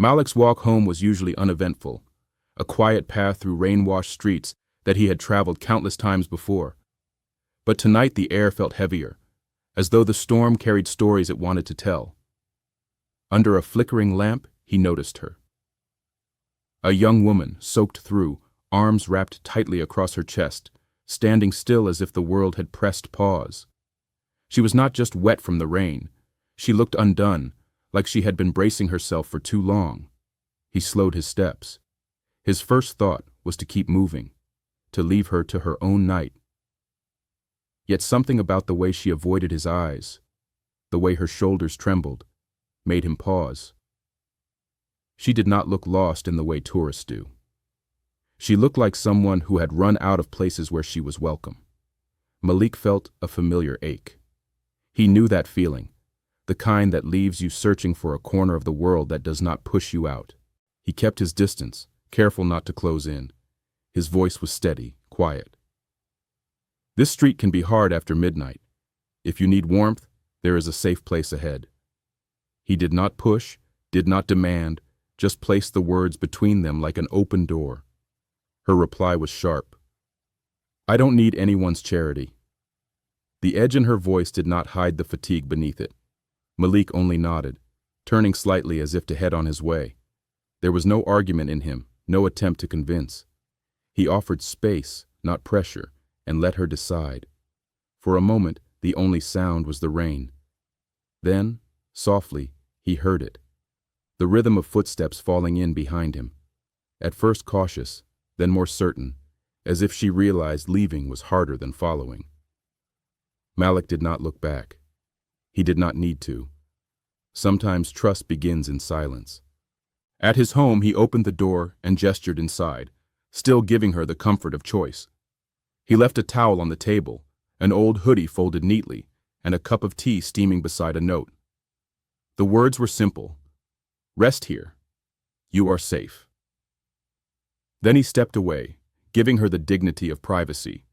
Malik's walk home was usually uneventful, a quiet path through rain-washed streets that he had traveled countless times before. But tonight the air felt heavier, as though the storm carried stories it wanted to tell. Under a flickering lamp, he noticed her. A young woman, soaked through, arms wrapped tightly across her chest, standing still as if the world had pressed pause. She was not just wet from the rain. She looked undone, like she had been bracing herself for too long. He slowed his steps. His first thought was to keep moving, to leave her to her own night. Yet something about the way she avoided his eyes, the way her shoulders trembled, made him pause. She did not look lost in the way tourists do. She looked like someone who had run out of places where she was welcome. Malik felt a familiar ache. He knew that feeling, the kind that leaves you searching for a corner of the world that does not push you out. He kept his distance, careful not to close in. His voice was steady, quiet. This street can be hard after midnight. If you need warmth, there is a safe place ahead. He did not push, did not demand, just placed the words between them like an open door. Her reply was sharp. I don't need anyone's charity. The edge in her voice did not hide the fatigue beneath it. Malik only nodded, turning slightly as if to head on his way. There was no argument in him, no attempt to convince. He offered space, not pressure, and let her decide. For a moment, the only sound was the rain. Then, softly, he heard it. The rhythm of footsteps falling in behind him. At first cautious, then more certain, as if she realized leaving was harder than following. Malik did not look back. He did not need to. Sometimes trust begins in silence. At his home, he opened the door and gestured inside, still giving her the comfort of choice. He left a towel on the table, an old hoodie folded neatly, and a cup of tea steaming beside a note. The words were simple. Rest here. You are safe. Then he stepped away, giving her the dignity of privacy.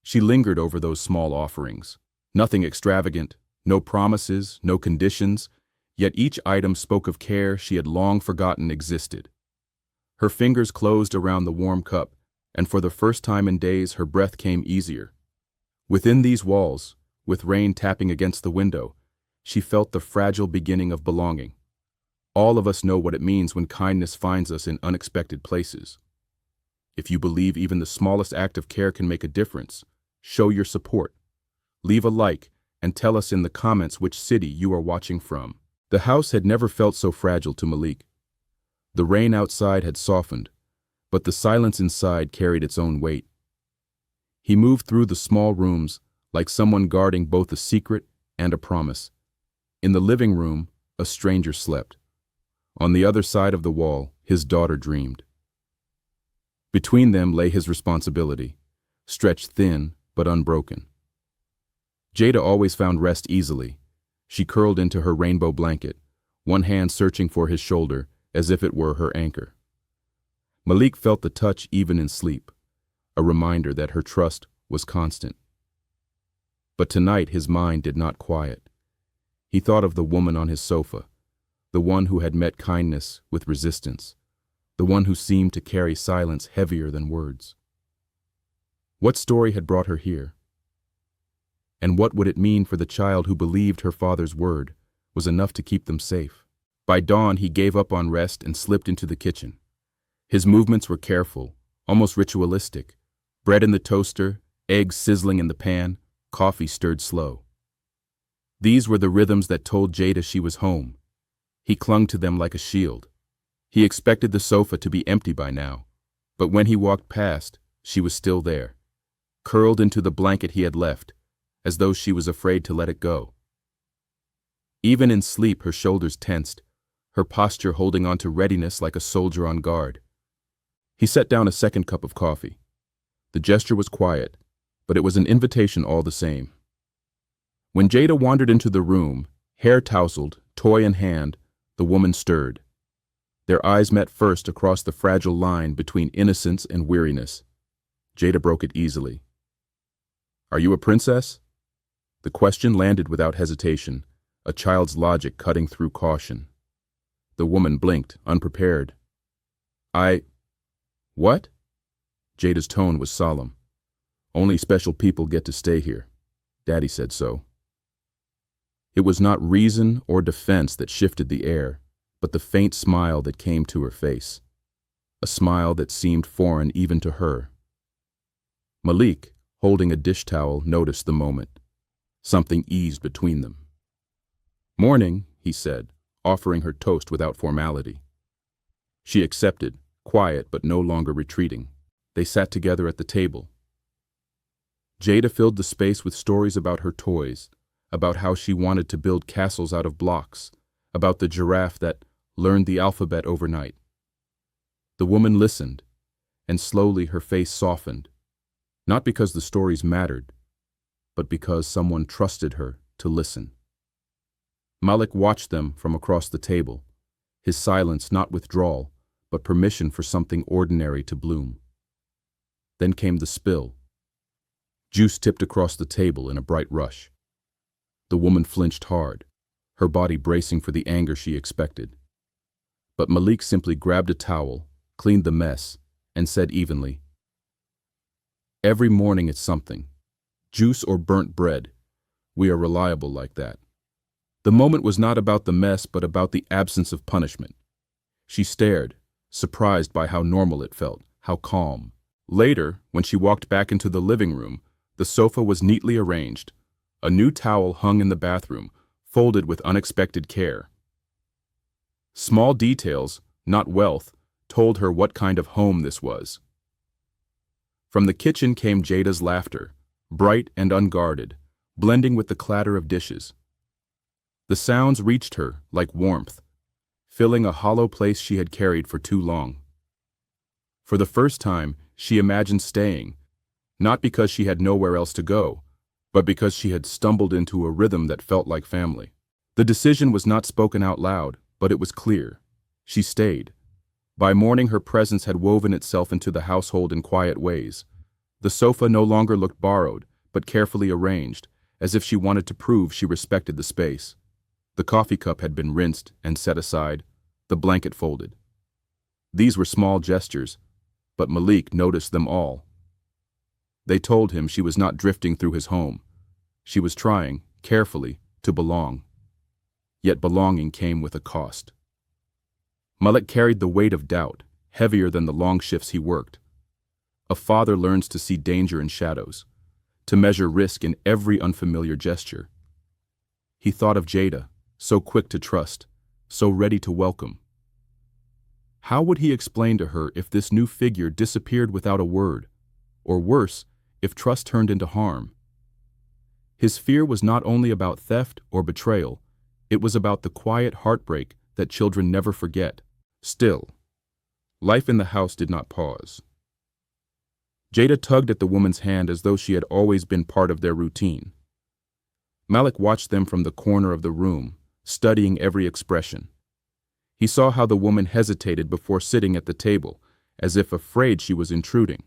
She lingered over those small offerings. Nothing extravagant, no promises, no conditions, yet each item spoke of care she had long forgotten existed. Her fingers closed around the warm cup, and for the first time in days her breath came easier. Within these walls, with rain tapping against the window, she felt the fragile beginning of belonging. All of us know what it means when kindness finds us in unexpected places. If you believe even the smallest act of care can make a difference, show your support. Leave a like and tell us in the comments which city you are watching from. The house had never felt so fragile to Malik. The rain outside had softened, but the silence inside carried its own weight. He moved through the small rooms like someone guarding both a secret and a promise. In the living room, a stranger slept. On the other side of the wall, his daughter dreamed. Between them lay his responsibility, stretched thin but unbroken. Jada always found rest easily. She curled into her rainbow blanket, one hand searching for his shoulder as if it were her anchor. Malik felt the touch even in sleep, a reminder that her trust was constant. But tonight his mind did not quiet. He thought of the woman on his sofa, the one who had met kindness with resistance, the one who seemed to carry silence heavier than words. What story had brought her here? And what would it mean for the child who believed her father's word was enough to keep them safe? By dawn, he gave up on rest and slipped into the kitchen. His movements were careful, almost ritualistic. Bread in the toaster, eggs sizzling in the pan, coffee stirred slow. These were the rhythms that told Jada she was home. He clung to them like a shield. He expected the sofa to be empty by now, but when he walked past, she was still there, curled into the blanket he had left, as though she was afraid to let it go. Even in sleep, her shoulders tensed, her posture holding on to readiness like a soldier on guard. He set down a second cup of coffee. The gesture was quiet, but it was an invitation all the same. When Jada wandered into the room, hair tousled, toy in hand, the woman stirred. Their eyes met first across the fragile line between innocence and weariness. Jada broke it easily. Are you a princess? The question landed without hesitation, a child's logic cutting through caution. The woman blinked, unprepared. What? Jada's tone was solemn. Only special people get to stay here. Daddy said so. It was not reason or defense that shifted the air, but the faint smile that came to her face. A smile that seemed foreign even to her. Malik, holding a dish towel, noticed the moment. Something eased between them. "Morning," he said, offering her toast without formality. She accepted, quiet but no longer retreating. They sat together at the table. Jada filled the space with stories about her toys, about how she wanted to build castles out of blocks, about the giraffe that learned the alphabet overnight. The woman listened, and slowly her face softened, not because the stories mattered, but because someone trusted her to listen. Malik watched them from across the table, his silence not withdrawal, but permission for something ordinary to bloom. Then came the spill. Juice tipped across the table in a bright rush. The woman flinched hard, her body bracing for the anger she expected. But Malik simply grabbed a towel, cleaned the mess, and said evenly, "Every morning it's something. Juice or burnt bread. We are reliable like that." The moment was not about the mess, but about the absence of punishment. She stared, surprised by how normal it felt, how calm. Later, when she walked back into the living room, the sofa was neatly arranged. A new towel hung in the bathroom, folded with unexpected care. Small details, not wealth, told her what kind of home this was. From the kitchen came Jada's laughter, bright and unguarded, blending with the clatter of dishes. The sounds reached her like warmth, filling a hollow place she had carried for too long. For the first time, she imagined staying, not because she had nowhere else to go, but because she had stumbled into a rhythm that felt like family. The decision was not spoken out loud, but it was clear. She stayed. By morning, her presence had woven itself into the household in quiet ways. The sofa no longer looked borrowed, but carefully arranged, as if she wanted to prove she respected the space. The coffee cup had been rinsed and set aside, the blanket folded. These were small gestures, but Malik noticed them all. They told him she was not drifting through his home. She was trying, carefully, to belong. Yet belonging came with a cost. Malik carried the weight of doubt, heavier than the long shifts he worked. A father learns to see danger in shadows, to measure risk in every unfamiliar gesture. He thought of Jada, so quick to trust, so ready to welcome. How would he explain to her if this new figure disappeared without a word, or worse, if trust turned into harm? His fear was not only about theft or betrayal, it was about the quiet heartbreak that children never forget. Still, life in the house did not pause. Jada tugged at the woman's hand as though she had always been part of their routine. Malik watched them from the corner of the room, studying every expression. He saw how the woman hesitated before sitting at the table, as if afraid she was intruding.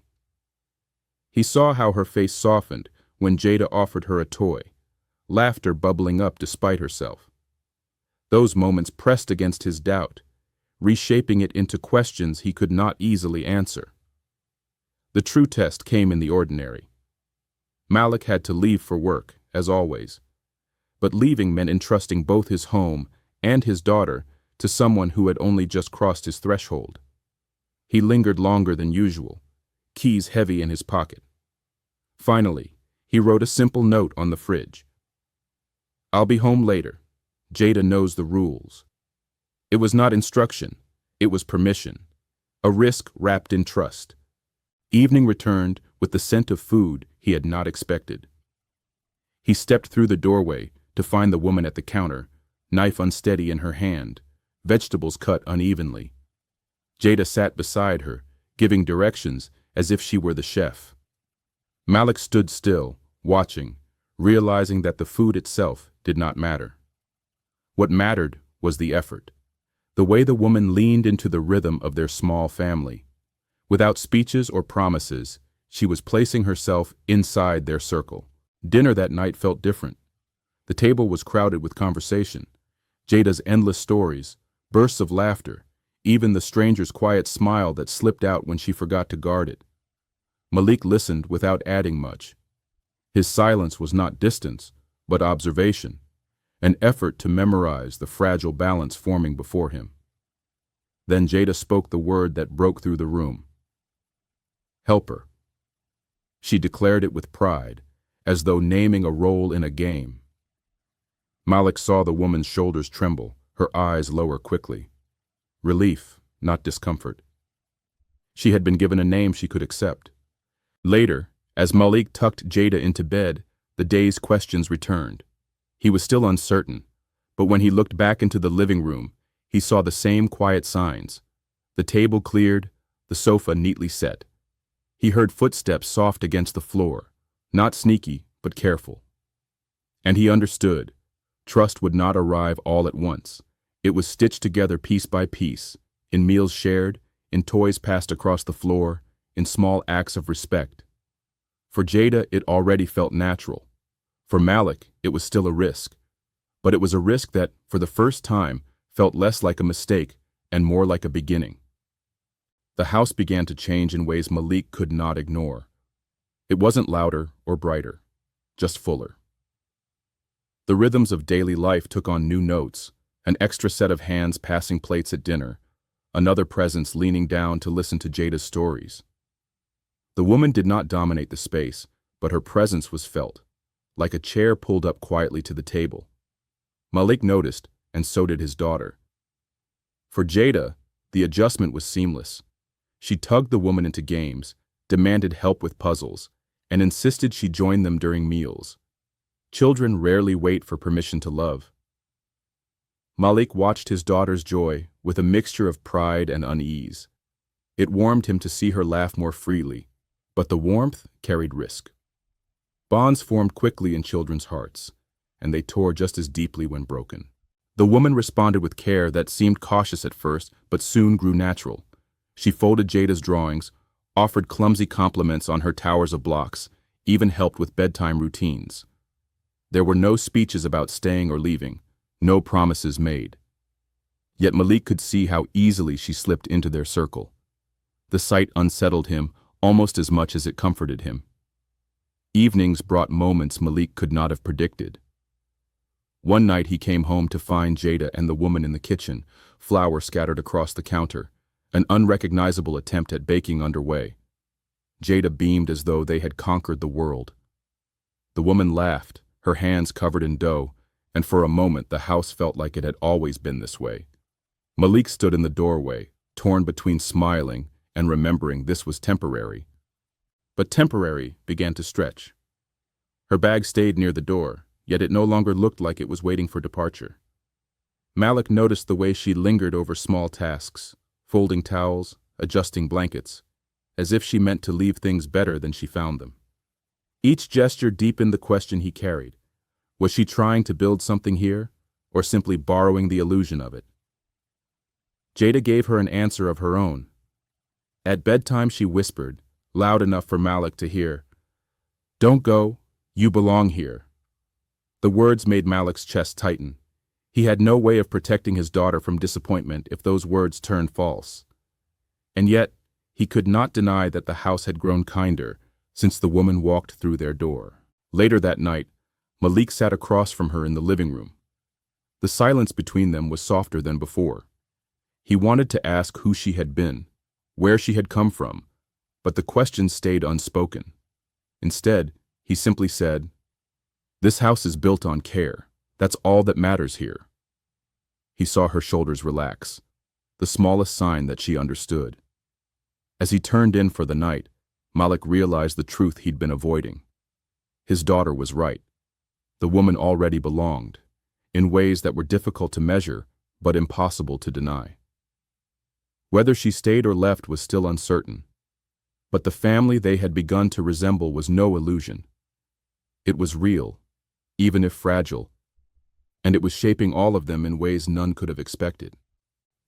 He saw how her face softened when Jada offered her a toy, laughter bubbling up despite herself. Those moments pressed against his doubt, reshaping it into questions he could not easily answer. The true test came in the ordinary. Malik had to leave for work, as always, but leaving meant entrusting both his home and his daughter to someone who had only just crossed his threshold. He lingered longer than usual, keys heavy in his pocket. Finally, he wrote a simple note on the fridge. "I'll be home later. Jada knows the rules." It was not instruction, it was permission, a risk wrapped in trust. Evening returned with the scent of food he had not expected. He stepped through the doorway to find the woman at the counter, knife unsteady in her hand, vegetables cut unevenly. Jada sat beside her, giving directions as if she were the chef. Malik stood still, watching, realizing that the food itself did not matter. What mattered was the effort, the way the woman leaned into the rhythm of their small family. Without speeches or promises, she was placing herself inside their circle. Dinner that night felt different. The table was crowded with conversation, Jada's endless stories, bursts of laughter, even the stranger's quiet smile that slipped out when she forgot to guard it. Malik listened without adding much. His silence was not distance, but observation, an effort to memorize the fragile balance forming before him. Then Jada spoke the word that broke through the room. Helper. She declared it with pride, as though naming a role in a game. Malik saw the woman's shoulders tremble, her eyes lower quickly. Relief, not discomfort. She had been given a name she could accept. Later, as Malik tucked Jada into bed, the day's questions returned. He was still uncertain, but when he looked back into the living room, he saw the same quiet signs. The table cleared, the sofa neatly set. He heard footsteps soft against the floor, not sneaky, but careful. And he understood. Trust would not arrive all at once. It was stitched together piece by piece, in meals shared, in toys passed across the floor, in small acts of respect. For Jada, it already felt natural. For Malik, it was still a risk. But it was a risk that, for the first time, felt less like a mistake and more like a beginning. The house began to change in ways Malik could not ignore. It wasn't louder or brighter, just fuller. The rhythms of daily life took on new notes, an extra set of hands passing plates at dinner, another presence leaning down to listen to Jada's stories. The woman did not dominate the space, but her presence was felt, like a chair pulled up quietly to the table. Malik noticed, and so did his daughter. For Jada, the adjustment was seamless. She tugged the woman into games, demanded help with puzzles, and insisted she join them during meals. Children rarely wait for permission to love. Malik watched his daughter's joy with a mixture of pride and unease. It warmed him to see her laugh more freely, but the warmth carried risk. Bonds formed quickly in children's hearts, and they tore just as deeply when broken. The woman responded with care that seemed cautious at first, but soon grew natural. She folded Jada's drawings, offered clumsy compliments on her towers of blocks, even helped with bedtime routines. There were no speeches about staying or leaving, no promises made. Yet Malik could see how easily she slipped into their circle. The sight unsettled him almost as much as it comforted him. Evenings brought moments Malik could not have predicted. One night he came home to find Jada and the woman in the kitchen, flour scattered across the counter, an unrecognizable attempt at baking underway. Jada beamed as though they had conquered the world. The woman laughed, her hands covered in dough, and for a moment the house felt like it had always been this way. Malik stood in the doorway, torn between smiling and remembering this was temporary. But temporary began to stretch. Her bag stayed near the door, yet it no longer looked like it was waiting for departure. Malik noticed the way she lingered over small tasks, folding towels, adjusting blankets, as if she meant to leave things better than she found them. Each gesture deepened the question he carried. Was she trying to build something here, or simply borrowing the illusion of it? Jada gave her an answer of her own. At bedtime she whispered, loud enough for Malik to hear, "Don't go, you belong here." The words made Malik's chest tighten. He had no way of protecting his daughter from disappointment if those words turned false. And yet, he could not deny that the house had grown kinder since the woman walked through their door. Later that night, Malik sat across from her in the living room. The silence between them was softer than before. He wanted to ask who she had been, where she had come from, but the question stayed unspoken. Instead, he simply said, "This house is built on care. That's all that matters here." He saw her shoulders relax, the smallest sign that she understood. As he turned in for the night, Malik realized the truth he'd been avoiding. His daughter was right. The woman already belonged, in ways that were difficult to measure, but impossible to deny. Whether she stayed or left was still uncertain, but the family they had begun to resemble was no illusion. It was real, even if fragile, and it was shaping all of them in ways none could have expected.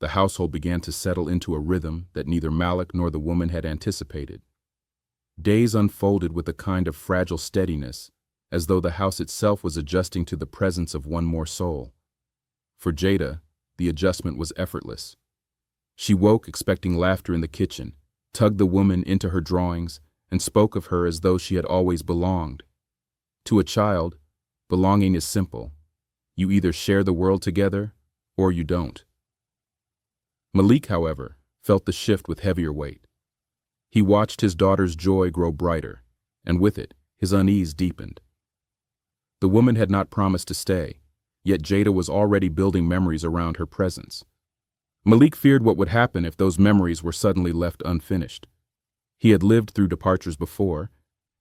The household began to settle into a rhythm that neither Malik nor the woman had anticipated. Days unfolded with a kind of fragile steadiness, as though the house itself was adjusting to the presence of one more soul. For Jada, the adjustment was effortless. She woke expecting laughter in the kitchen, tugged the woman into her drawings, and spoke of her as though she had always belonged. To a child, belonging is simple. You either share the world together, or you don't. Malik, however, felt the shift with heavier weight. He watched his daughter's joy grow brighter, and with it, his unease deepened. The woman had not promised to stay, yet Jada was already building memories around her presence. Malik feared what would happen if those memories were suddenly left unfinished. He had lived through departures before,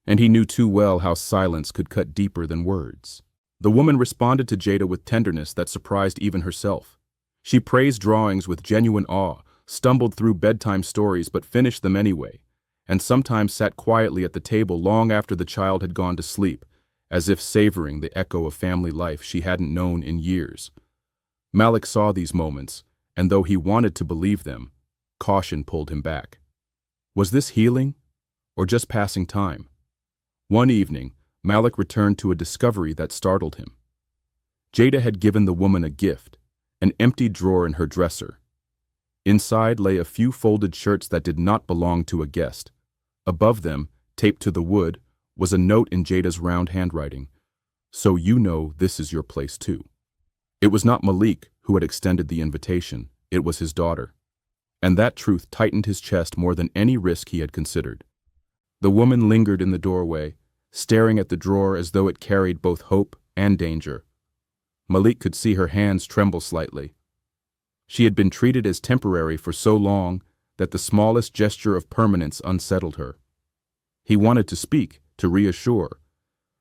and he knew too well how silence could cut deeper than words. The woman responded to Jada with tenderness that surprised even herself. She praised drawings with genuine awe, stumbled through bedtime stories but finished them anyway, and sometimes sat quietly at the table long after the child had gone to sleep, as if savoring the echo of family life she hadn't known in years. Malik saw these moments, and though he wanted to believe them, caution pulled him back. Was this healing, or just passing time? One evening, Malik returned to a discovery that startled him. Jada had given the woman a gift, an empty drawer in her dresser. Inside lay a few folded shirts that did not belong to a guest. Above them, taped to the wood, was a note in Jada's round handwriting. So you know this is your place too. It was not Malik who had extended the invitation, it was his daughter. And that truth tightened his chest more than any risk he had considered. The woman lingered in the doorway, staring at the drawer as though it carried both hope and danger. Malik could see her hands tremble slightly. She had been treated as temporary for so long that the smallest gesture of permanence unsettled her. He wanted to speak, to reassure,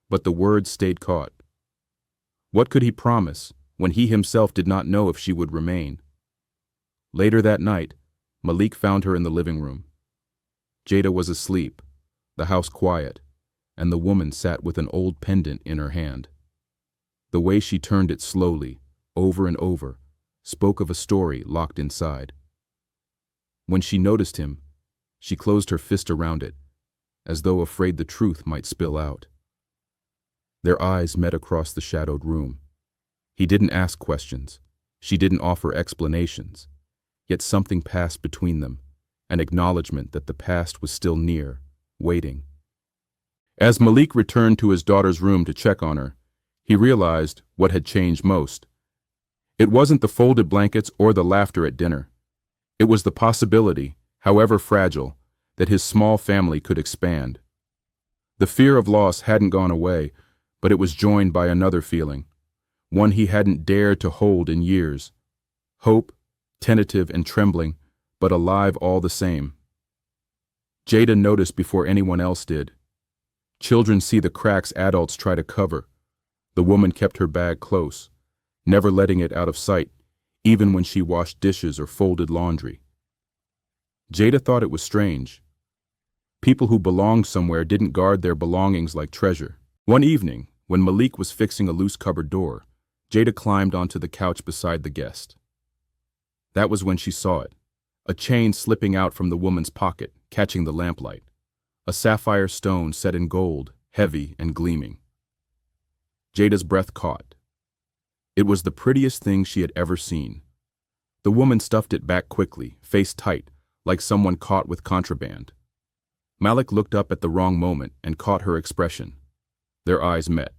but the words stayed caught. What could he promise when he himself did not know if she would remain? Later that night, Malik found her in the living room. Jada was asleep, the house quiet, and the woman sat with an old pendant in her hand. The way she turned it slowly, over and over, spoke of a story locked inside. When she noticed him, she closed her fist around it, as though afraid the truth might spill out. Their eyes met across the shadowed room. He didn't ask questions. She didn't offer explanations. Yet something passed between them, an acknowledgement that the past was still near, waiting. As Malik returned to his daughter's room to check on her, he realized what had changed most. It wasn't the folded blankets or the laughter at dinner. It was the possibility, however fragile, that his small family could expand. The fear of loss hadn't gone away, but it was joined by another feeling, one he hadn't dared to hold in years. Hope, tentative and trembling, but alive all the same. Jada noticed before anyone else did. Children see the cracks adults try to cover. The woman kept her bag close, never letting it out of sight, even when she washed dishes or folded laundry. Jada thought it was strange. People who belonged somewhere didn't guard their belongings like treasure. One evening, when Malik was fixing a loose cupboard door, Jada climbed onto the couch beside the guest. That was when she saw it, a chain slipping out from the woman's pocket, catching the lamplight. A sapphire stone set in gold, heavy and gleaming. Jada's breath caught. It was the prettiest thing she had ever seen. The woman stuffed it back quickly, face tight, like someone caught with contraband. Malik looked up at the wrong moment and caught her expression. Their eyes met.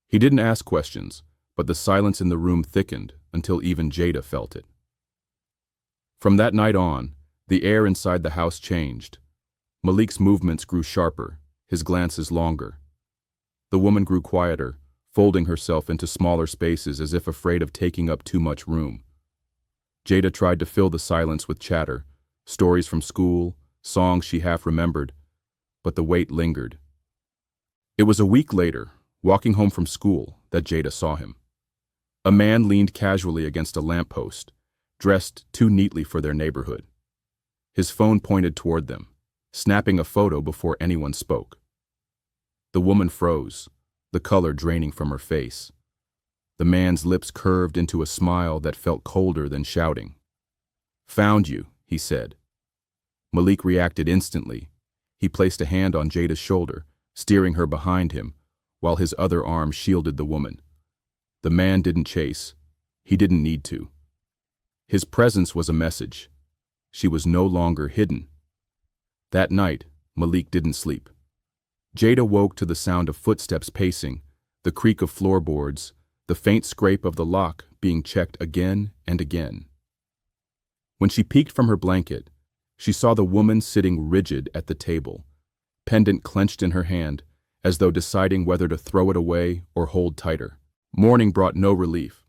He didn't ask questions, but the silence in the room thickened until even Jada felt it. From that night on, the air inside the house changed. Malik's movements grew sharper, his glances longer. The woman grew quieter, folding herself into smaller spaces as if afraid of taking up too much room. Jada tried to fill the silence with chatter, stories from school, songs she half remembered, but the weight lingered. It was a week later, walking home from school, that Jada saw him. A man leaned casually against a lamppost, dressed too neatly for their neighborhood. His phone pointed toward them, snapping a photo before anyone spoke. The woman froze, the color draining from her face. The man's lips curved into a smile that felt colder than shouting. "Found you," he said. Malik reacted instantly. He placed a hand on Jada's shoulder, steering her behind him, while his other arm shielded the woman. The man didn't chase. He didn't need to. His presence was a message. She was no longer hidden. That night, Malik didn't sleep. Jada woke to the sound of footsteps pacing, the creak of floorboards, the faint scrape of the lock being checked again and again. When she peeked from her blanket, she saw the woman sitting rigid at the table, pendant clenched in her hand, as though deciding whether to throw it away or hold tighter. Morning brought no relief.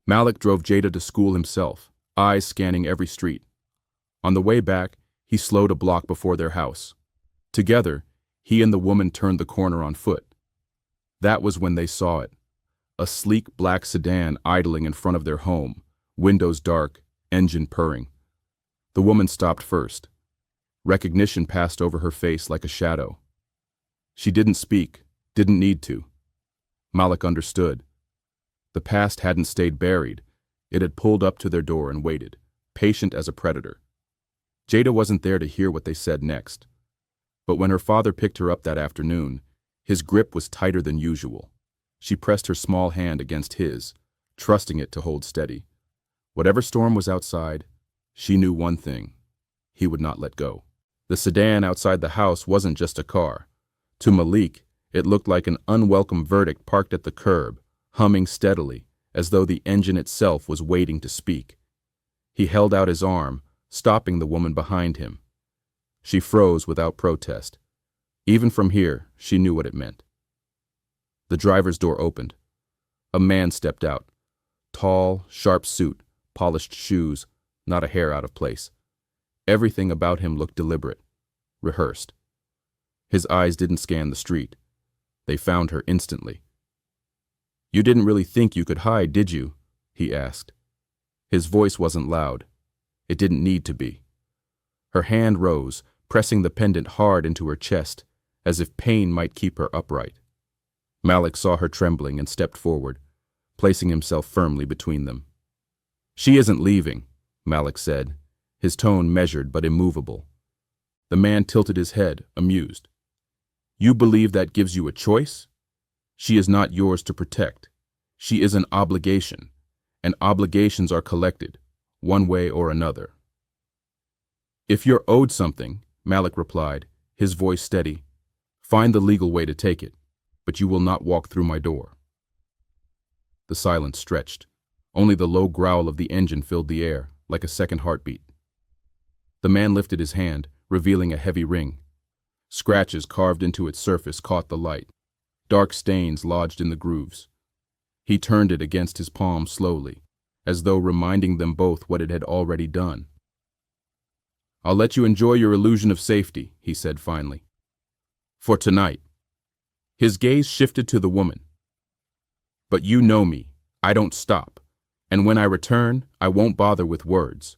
Malik drove Jada to school himself, eyes scanning every street. On the way back, he slowed a block before their house. Together, he and the woman turned the corner on foot. That was when they saw it. A sleek black sedan idling in front of their home, windows dark, engine purring. The woman stopped first. Recognition passed over her face like a shadow. She didn't speak, didn't need to. Malik understood. The past hadn't stayed buried. It had pulled up to their door and waited, patient as a predator. Jada wasn't there to hear what they said next. But when her father picked her up that afternoon, his grip was tighter than usual. She pressed her small hand against his, trusting it to hold steady. Whatever storm was outside, she knew one thing: he would not let go. The sedan outside the house wasn't just a car. To Malik, it looked like an unwelcome verdict parked at the curb, humming steadily, as though the engine itself was waiting to speak. He held out his arm, stopping the woman behind him. She froze without protest. Even from here, she knew what it meant. The driver's door opened. A man stepped out. Tall, sharp suit, polished shoes, not a hair out of place. Everything about him looked deliberate, rehearsed. His eyes didn't scan the street. They found her instantly. "You didn't really think you could hide, did you?" he asked. His voice wasn't loud. It didn't need to be. Her hand rose, pressing the pendant hard into her chest, as if pain might keep her upright. Malik saw her trembling and stepped forward, placing himself firmly between them. "She isn't leaving," Malik said, his tone measured but immovable. The man tilted his head, amused. "You believe that gives you a choice? She is not yours to protect. She is an obligation, and obligations are collected, one way or another." "If you're owed something," Malik replied, his voice steady, "find the legal way to take it, but you will not walk through my door." The silence stretched. Only the low growl of the engine filled the air, like a second heartbeat. The man lifted his hand, revealing a heavy ring. Scratches carved into its surface caught the light. Dark stains lodged in the grooves. He turned it against his palm slowly, as though reminding them both what it had already done. "I'll let you enjoy your illusion of safety," he said finally. "For tonight." His gaze shifted to the woman. "But you know me. I don't stop. And when I return, I won't bother with words."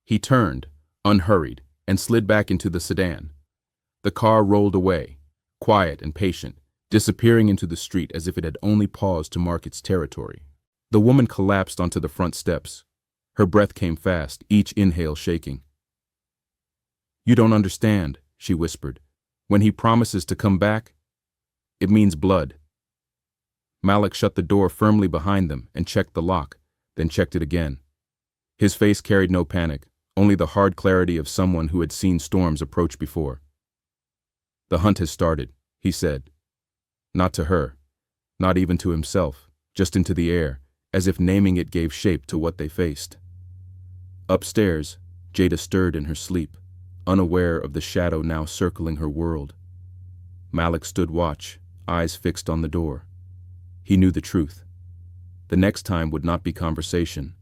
He turned, unhurried, and slid back into the sedan. The car rolled away, quiet and patient, disappearing into the street as if it had only paused to mark its territory. The woman collapsed onto the front steps. Her breath came fast, each inhale shaking. "You don't understand," she whispered. "When he promises to come back, it means blood." Malik shut the door firmly behind them and checked the lock, then checked it again. His face carried no panic, only the hard clarity of someone who had seen storms approach before. "The hunt has started," he said. Not to her, not even to himself, just into the air, as if naming it gave shape to what they faced. Upstairs, Jada stirred in her sleep, unaware of the shadow now circling her world. Malik stood watch, eyes fixed on the door. He knew the truth. The next time would not be conversation.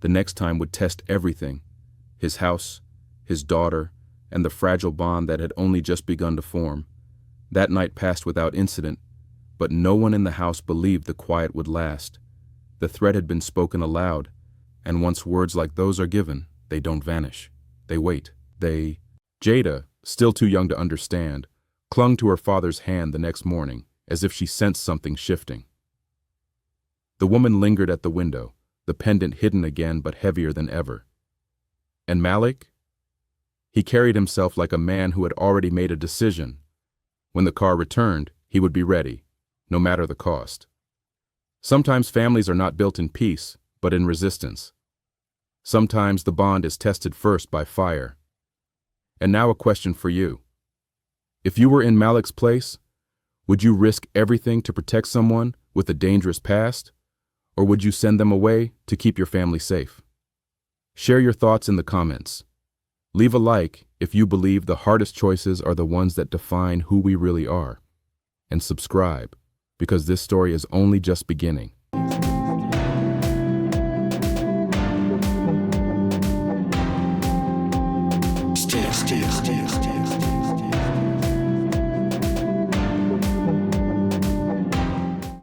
The next time would test everything: his house, his daughter, and the fragile bond that had only just begun to form. That night passed without incident, but no one in the house believed the quiet would last. The threat had been spoken aloud, and once words like those are given, they don't vanish. They wait. Jada, still too young to understand, clung to her father's hand the next morning, as if she sensed something shifting. The woman lingered at the window, the pendant hidden again but heavier than ever. And Malik? He carried himself like a man who had already made a decision. When the car returned, he would be ready, no matter the cost. Sometimes families are not built in peace, but in resistance. Sometimes the bond is tested first by fire. And now a question for you. If you were in Malik's place, would you risk everything to protect someone with a dangerous past, or would you send them away to keep your family safe? Share your thoughts in the comments. Leave a like if you believe the hardest choices are the ones that define who we really are. And subscribe, because this story is only just beginning.